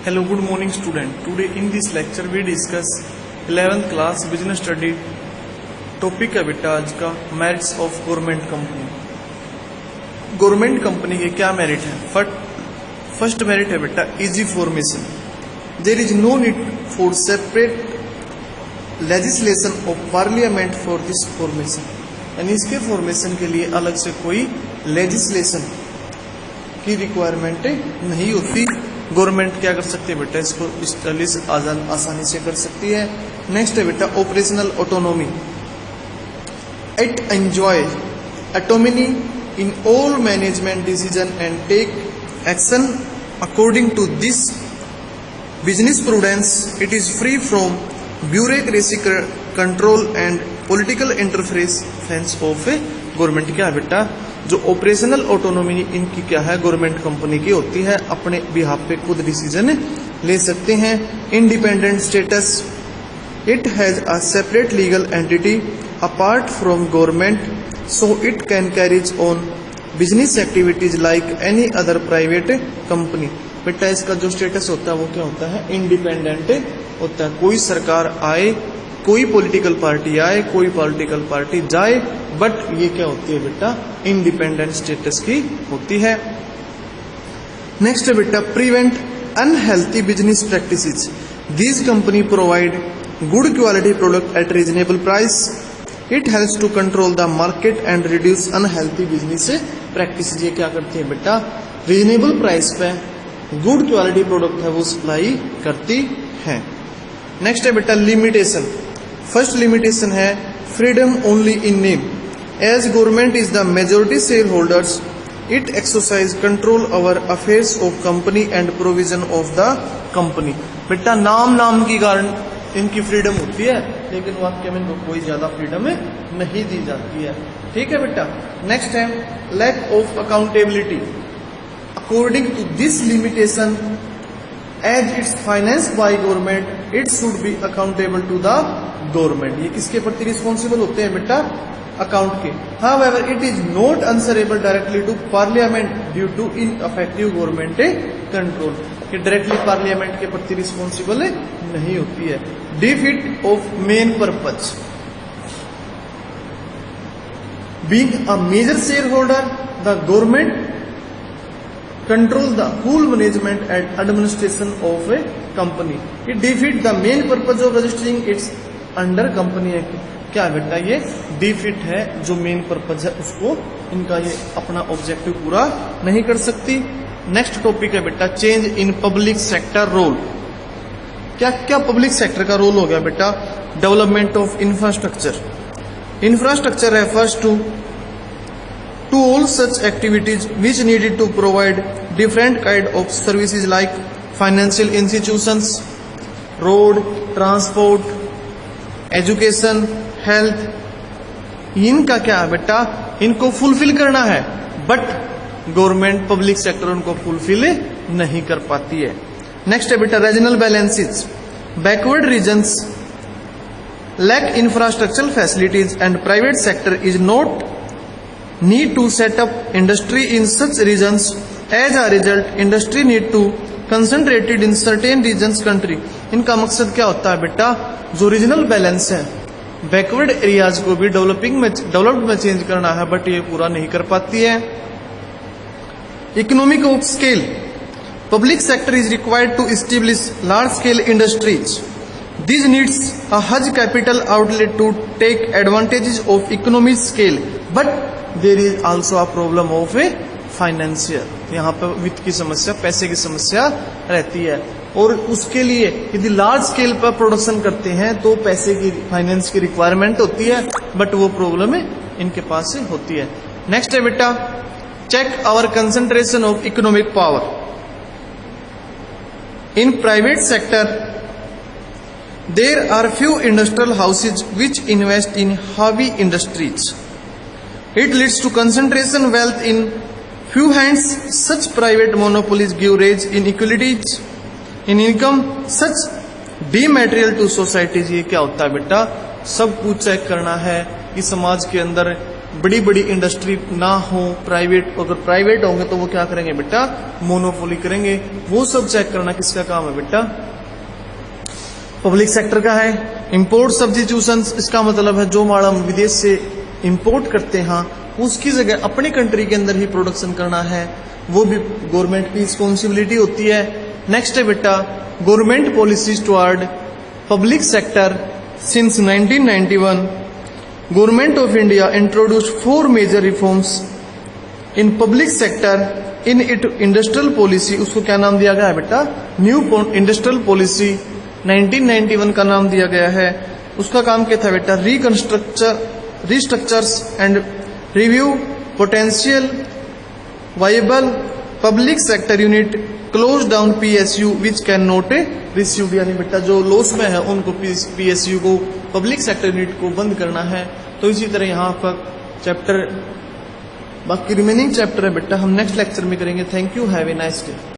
Hello, good morning student. Today in this lecture we discuss 11th class business study topic है बेटा आज का merits of government company. Government company के क्या merit है? First merit है बेटा easy formation. There is no need for separate legislation of parliament for this formation, यानी इसके फॉर्मेशन के लिए अलग से कोई लेजिस्लेशन की रिक्वायरमेंट नहीं होती। गवर्नमेंट क्या कर सकती है बेटा, इसको स्टडीज आसानी से कर सकती है। नेक्स्ट है बेटा operational autonomy. It enjoy autonomy in all management decision and take action according to this business prudence. It is free from bureaucracy control and political interference of government. क्या है बेटा, जो ऑपरेशनल ऑटोनॉमी इनकी क्या है, government company की होती है, अपने बिहाफ पे खुद डिसीजन ले सकते हैं। Independent status. It has a separate legal entity apart from government, so it can carries on business activities like any other private company. बेटा इसका जो स्टेटस होता है वो क्या होता है, इंडिपेंडेंट होता है। कोई सरकार आए, कोई पॉलिटिकल पार्टी आए, कोई पॉलिटिकल पार्टी जाए, बट ये क्या होती है बेटा, इंडिपेंडेंट स्टेटस की होती है। नेक्स्ट है बेटा prevent unhealthy business practices. This company provide good quality product at reasonable price. It helps to control the market and reduce unhealthy business practices. ये क्या करती है बेटा, रीजनेबल प्राइस पे गुड क्वालिटी प्रोडक्ट है वो सप्लाई करती है। नेक्स्ट है बेटा लिमिटेशन। फर्स्ट लिमिटेशन है freedom only in name. As government is the majority share holders, it exercise control over affairs of company and provision of the company. बेटा नाम के कारण इनकी फ्रीडम होती है, लेकिन वाक्य में इनको कोई ज्यादा फ्रीडम नहीं दी जाती है। ठीक है बेटा। नेक्स्ट है lack of accountability. According to this limitation, as it's financed by government, it should be accountable to the government. ये किसके प्रति रिस्पॉन्सिबल होते हैं बेटा, अकाउंट के। However it is not answerable directly to parliament due to ineffective government control. कि directly parliament के प्रति रिस्पॉन्सिबल नहीं होती है। Defeat of main purpose. Being a major share holder, the government control the whole management and administration of a company. It defeat the main purpose of registering its under company act. क्या बेटा, ये defeat है जो main purpose है उसको, इनका ये अपना ऑब्जेक्टिव पूरा नहीं कर सकती। नेक्स्ट टॉपिक है बेटा change in public sector role. क्या क्या पब्लिक सेक्टर का रोल हो गया बेटा, development of infrastructure. Infrastructure refers to all such activities which needed to provide different kind of services like financial institutions, road, transport, education, health। इनका क्या है बेटा, इनको फुलफिल करना है, बट गवर्नमेंट पब्लिक सेक्टर उनको फुलफिल नहीं कर पाती है। नेक्स्ट है बेटा regional balances. Backward regions lack infrastructural facilities and private sector is not need to set up industry in such regions. As a result, industry need to concentrated in certain regions country। इनका मकसद क्या होता है बेटा, जो regional balance है, backward areas को भी डेवलप्ड में चेंज करना है, बट ये पूरा नहीं कर पाती है। Economic of scale. Public sector is required to establish large scale industries. This needs a huge capital outlet to take advantages of economic scale, but there is also a problem of a financial. यहाँ पर वित्त की समस्या, पैसे की समस्या रहती है, और उसके लिए यदि लार्ज स्केल पर प्रोडक्शन करते हैं तो पैसे की, फाइनेंस की रिक्वायरमेंट होती है, बट वो प्रॉब्लम इनके पास से होती है। नेक्स्ट है बेटा check over concentration of economic power. In private sector there are few industrial houses which invest in heavy industries. It leads to concentration wealth in few hands. Such private monopolies give rise inequalities in income, such dematerial to societies। ये क्या होता है बेटा, सब कुछ check करना है कि समाज के अंदर बड़ी बड़ी इंडस्ट्री ना हो, प्राइवेट, अगर प्राइवेट होंगे तो वो क्या करेंगे बेटा, मोनोपोली करेंगे। वो सब चेक करना किसका काम है बेटा, पब्लिक सेक्टर का है। इंपोर्ट सब्स्टिट्यूशन, इसका मतलब है जो माल हम विदेश से इंपोर्ट करते हैं उसकी जगह अपनी कंट्री के अंदर ही प्रोडक्शन करना है, वो भी गवर्नमेंट की रिस्पॉन्सिबिलिटी होती है। नेक्स्ट है बेटा government policies toward public sector. Since 1991 government of India introduced 4 major reforms in public sector in it industrial policy. उसको क्या नाम दिया गया है बेटा, न्यू इंडस्ट्रियल पॉलिसी 1991 का नाम दिया गया है। उसका काम क्या था बेटा, restructures and review potential viable public sector unit, close down PSU which can not received, यानी बेटा जो लॉस में है उनको PSU को, पब्लिक सेक्टर यूनिट को बंद करना है। तो इसी तरह यहाँ पर चैप्टर, बाकी रिमेनिंग चैप्टर है बेटा हम नेक्स्ट लेक्चर में करेंगे। Thank you, have a nice day.